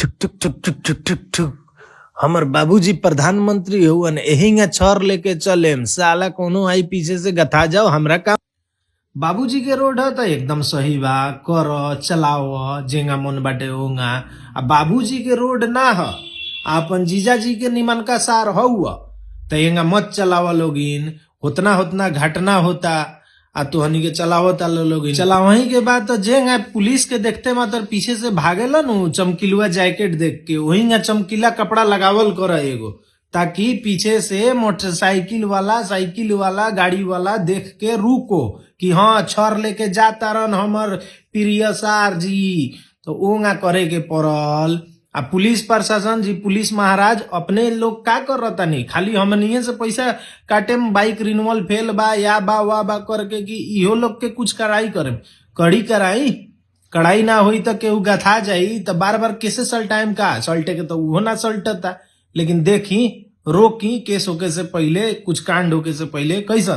ठुक ठुक ठुक ठुक ठुक ठुक ठुक। हमर बाबूजी प्रधानमंत्री हुवन, एहिंगा छर लेके चलेम, साला कोनो आई पीछे से गथा जाओ हमरा काम। बाबूजी के रोड है तो एकदम सही बा, कर चलाओ जेंगा मन बाटे होंगा। आ बाबूजी के रोड ना ह, आपन जीजाजी के निमनका सार हउआ तो एंगा मत चलावा लोगिन, होतना होतना घटना होता आ तुहनी के चलावता लोगिन। चलावही के बाद तो जेंगा पुलिस के देखते मात्र पीछे से भागेला नु चमकीलुआ जैकेट देख के, वही चमकीला कपड़ा लगावल कर एगो, ताकि पीछे से मोटरसाइकिल वाला साइकिल वाला गाड़ी वाला देख के रुको कि हाँ छर लेके जाता रन हमर प्रिय सार जी। तो ओंगा करे के पड़ल। आ पुलिस प्रशासन जी, पुलिस महाराज अपने लोग का कर रहा नहीं, खाली हमनिए से पैसा काटे में बाइक रिन्यूअल फेल बा या बा वा बा करके कि इहो लोग के कुछ कराई करे, कड़ी कराई कड़ाई ना हुई तो केहू गथा जाई तो बार बार कैसे सल्टाइम का सल्टे के तो उहो ना सल्टता। लेकिन देखी रोकी केस होके से पहले, कुछ कांड होके से पहले कैसन